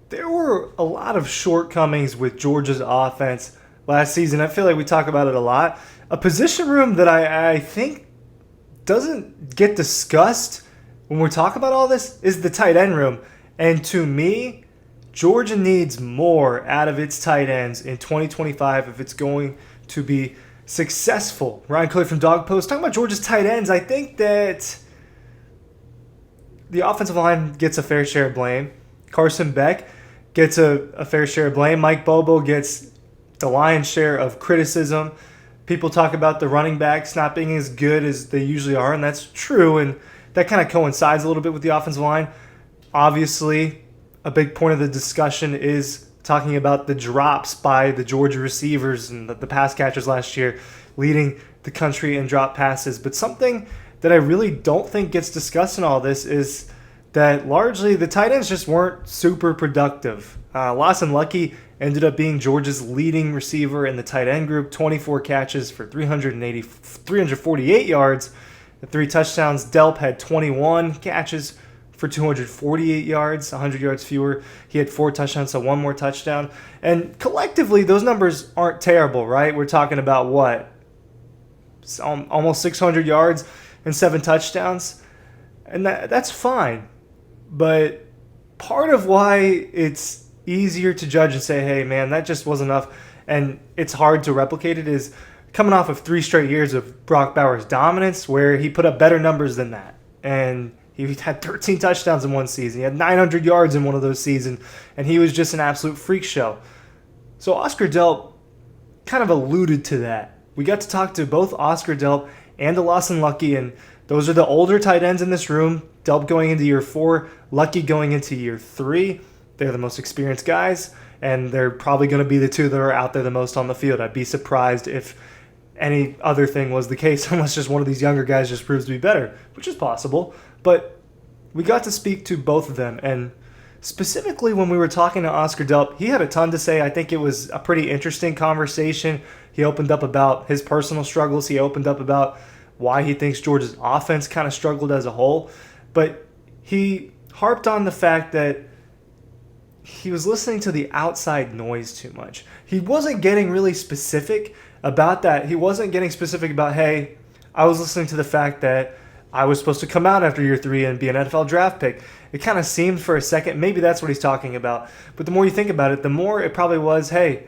there were a lot of shortcomings with Georgia's offense last season. I feel like we talk about it a lot. A position room that I think doesn't get discussed when we talk about all this is the tight end room. And to me, Georgia needs more out of its tight ends in 2025 if it's going to be successful. Ryan Clay from Dawg Post talking about Georgia's tight ends. I think that the offensive line gets a fair share of blame. Carson Beck gets a fair share of blame. Mike Bobo gets the lion's share of criticism. People talk about the running backs not being as good as they usually are, and that's true, and that kind of coincides a little bit with the offensive line. Obviously, a big point of the discussion is talking about the drops by the Georgia receivers and the pass catchers last year, leading the country in drop passes. But something that I really don't think gets discussed in all this is that largely the tight ends just weren't super productive. Lawson Lucky ended up being Georgia's leading receiver in the tight end group, 24 catches for 348 yards and 3 touchdowns. Delp had 21 catches for 248 yards, 100 yards fewer. He had 4 touchdowns, so 1 more touchdown. And collectively, those numbers aren't terrible, right? We're talking about what? Almost 600 yards and 7 touchdowns. And that's fine. But part of why it's easier to judge and say, hey, man, that just wasn't enough, and it's hard to replicate it, is coming off of 3 straight years of Brock Bowers' dominance where he put up better numbers than that. And he had 13 touchdowns in one season. He had 900 yards in one of those seasons, and he was just an absolute freak show. So Oscar Delp kind of alluded to that. We got to talk to both Oscar Delp and to Lawson Lucky, and those are the older tight ends in this room. Delp going into year 4, Lucky going into year 3. They're the most experienced guys, and they're probably going to be the 2 that are out there the most on the field. I'd be surprised if any other thing was the case, unless just one of these younger guys just proves to be better, which is possible. But we got to speak to both of them, and specifically when we were talking to Oscar Delp, he had a ton to say. I think it was a pretty interesting conversation. He opened up about his personal struggles. He opened up about why he thinks Georgia's offense kind of struggled as a whole. But he harped on the fact that he was listening to the outside noise too much. He wasn't getting really specific about that. He wasn't getting specific about, hey, I was listening to the fact that I was supposed to come out after year 3 and be an NFL draft pick. It kind of seemed for a second, maybe that's what he's talking about. But the more you think about it, the more it probably was, hey,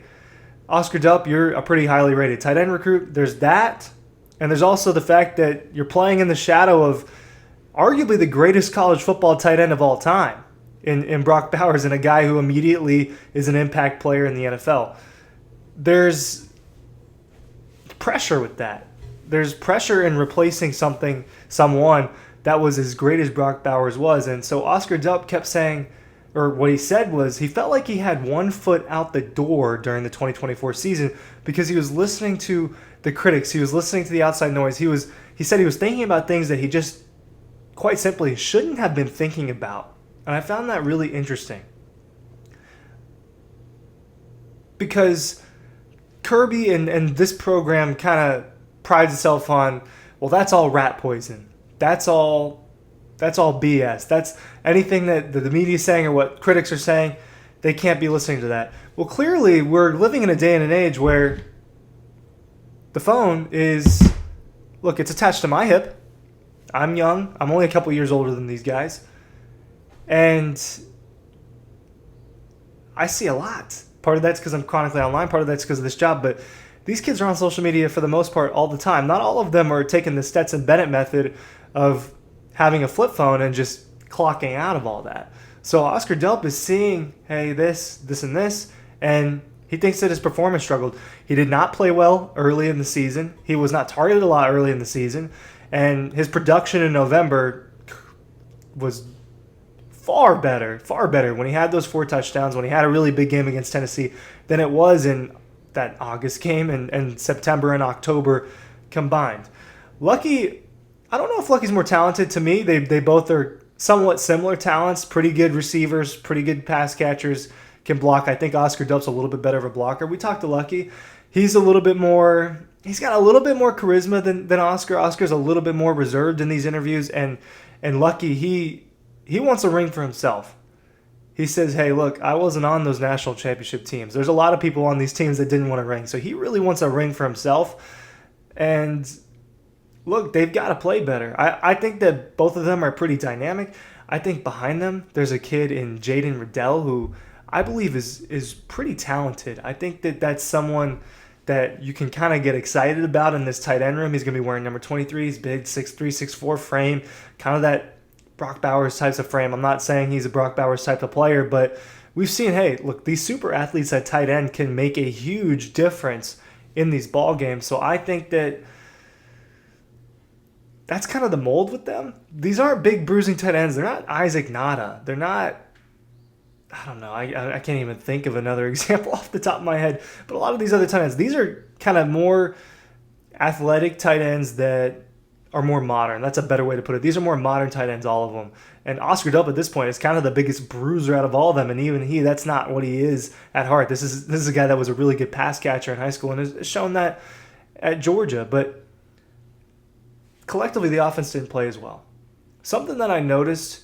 Oscar Delp, you're a pretty highly rated tight end recruit. There's that. And there's also the fact that you're playing in the shadow of arguably the greatest college football tight end of all time in Brock Bowers, and a guy who immediately is an impact player in the NFL. There's pressure with that. There's pressure in replacing someone that was as great as Brock Bowers was. And so Oscar Delp kept saying, or what he said was, he felt like he had 1 foot out the door during the 2024 season because he was listening to the critics. He was listening to the outside noise. He said he was thinking about things that he just quite simply shouldn't have been thinking about. And I found that really interesting. Because Kirby and this program kind of prides itself on, well, that's all rat poison. That's all BS. That's anything that the media is saying or what critics are saying, they can't be listening to that. Well, clearly, we're living in a day and an age where the phone is, look, it's attached to my hip. I'm young. I'm only a couple years older than these guys. And I see a lot. Part of that's because I'm chronically online. Part of that's because of this job. But these kids are on social media for the most part all the time. Not all of them are taking the Stetson Bennett method of having a flip phone and just clocking out of all that. So Oscar Delp is seeing, hey, this, and this, and he thinks that his performance struggled. He did not play well early in the season. He was not targeted a lot early in the season. And his production in November was far better when he had those 4 touchdowns, when he had a really big game against Tennessee, than it was in that August game and September and October combined. Lucky, I don't know if Lucky's more talented. To me, they both are somewhat similar talents, pretty good receivers, pretty good pass catchers, can block. I think Oscar Delp's a little bit better of a blocker. We talked to Lucky. He's got a little bit more charisma than Oscar. Oscar's a little bit more reserved in these interviews, and Lucky, he wants a ring for himself. He says, hey, look, I wasn't on those national championship teams. There's a lot of people on these teams that didn't want a ring. So he really wants a ring for himself. And look, they've got to play better. I think that both of them are pretty dynamic. I think behind them, there's a kid in Jaden Riddell who I believe is pretty talented. I think that that's someone that you can kind of get excited about in this tight end room. He's going to be wearing number 23. He's big, 6'3", 6'4" frame, kind of that Brock Bowers types of frame. I'm not saying he's a Brock Bowers type of player, but we've seen, hey, look, these super athletes at tight end can make a huge difference in these ball games. So I think that that's kind of the mold with them. These aren't big bruising tight ends. They're not Isaac Nada. They're not, I don't know. I can't even think of another example off the top of my head. But a lot of these other tight ends, these are kind of more athletic tight ends that are more modern. That's a better way to put it. These are more modern tight ends, all of them. And Oscar Delp at this point is kind of the biggest bruiser out of all of them. And even that's not what he is at heart. This is a guy that was a really good pass catcher in high school and has shown that at Georgia. But collectively, the offense didn't play as well. Something that I noticed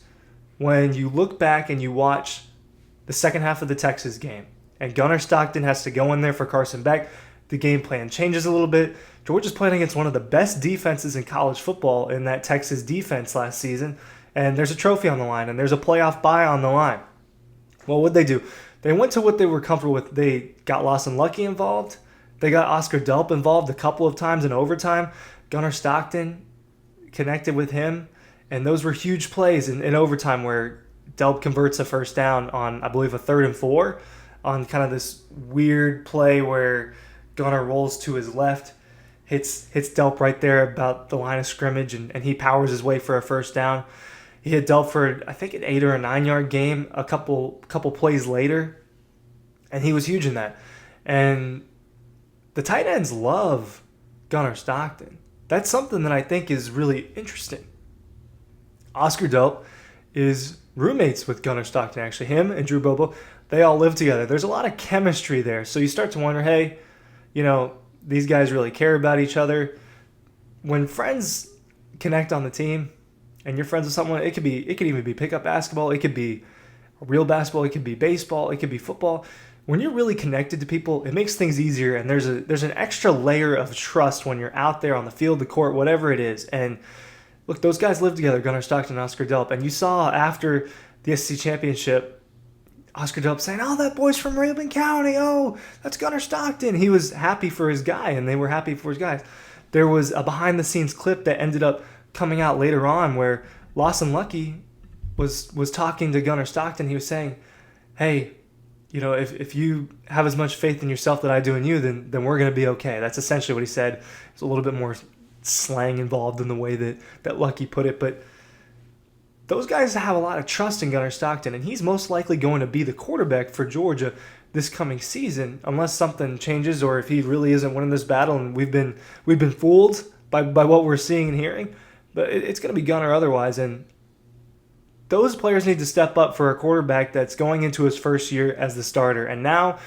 when you look back and you watch the second half of the Texas game, and Gunnar Stockton has to go in there for Carson Beck, the game plan changes a little bit. Georgia's playing against one of the best defenses in college football in that Texas defense last season, and there's a trophy on the line, and there's a playoff bye on the line. Well, what'd they do? They went to what they were comfortable with. They got Lawson Lucky involved. They got Oscar Delp involved a couple of times in overtime. Gunnar Stockton connected with him, and those were huge plays in overtime where Delp converts a first down on, I believe, a 3rd and 4 on kind of this weird play where Gunnar rolls to his left, hits Delp right there about the line of scrimmage, and he powers his way for a first down. He hit Delp for, I think, an 8 or a 9-yard game a couple plays later, and he was huge in that. And the tight ends love Gunnar Stockton. That's something that I think is really interesting. Oscar Delp is roommates with Gunnar Stockton, actually. Him and Drew Bobo, they all live together. There's a lot of chemistry there. So you start to wonder, hey, these guys really care about each other. When friends connect on the team and you're friends with someone, it could even be pickup basketball, it could be real basketball, it could be baseball, it could be football. When you're really connected to people, it makes things easier, and there's an extra layer of trust when you're out there on the field, the court, whatever it is. And look, those guys live together, Gunnar Stockton and Oscar Delp. And you saw after the SEC championship, Oscar Delp saying, oh, that boy's from Rabun County. Oh, that's Gunnar Stockton. He was happy for his guy, and they were happy for his guys. There was a behind-the-scenes clip that ended up coming out later on where Lawson Lucky was talking to Gunnar Stockton. He was saying, hey, if you have as much faith in yourself that I do in you, then we're going to be okay. That's essentially what he said. It's a little bit more slang involved in the way that Lucky put it, but those guys have a lot of trust in Gunnar Stockton, and he's most likely going to be the quarterback for Georgia this coming season, unless something changes or if he really isn't winning this battle and we've been fooled by what we're seeing and hearing. But it's going to be Gunnar otherwise, and those players need to step up for a quarterback that's going into his first year as the starter. And now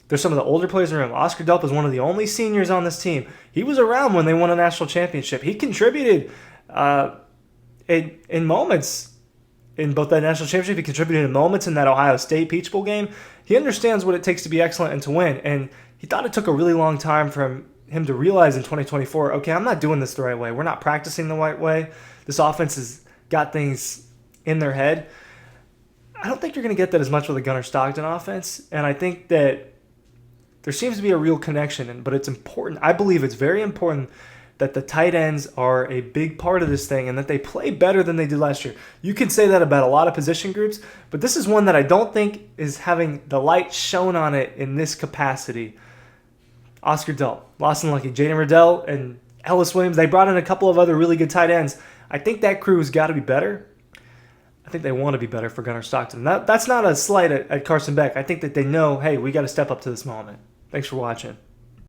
there's some of the older players in the room. Oscar Delp is one of the only seniors on this team. He was around when they won a national championship. He contributed in moments in both that national championship. He contributed in moments in that Ohio State Peach Bowl game. He understands what it takes to be excellent and to win. And he thought it took a really long time for him to realize in 2024, okay, I'm not doing this the right way. We're not practicing the right way. This offense has got things in their head. I don't think you're going to get that as much with a Gunnar Stockton offense. And I think that there seems to be a real connection, but it's important. I believe it's very important that the tight ends are a big part of this thing and that they play better than they did last year. You can say that about a lot of position groups, but this is one that I don't think is having the light shown on it in this capacity. Oscar Delp, Lawson Lucky, Jaden Riddell, and Ellis Williams, they brought in a couple of other really good tight ends. I think that crew has got to be better. I think they want to be better for Gunnar Stockton. That's not a slight at Carson Beck. I think that they know, hey, we got to step up to this moment. Thanks for watching.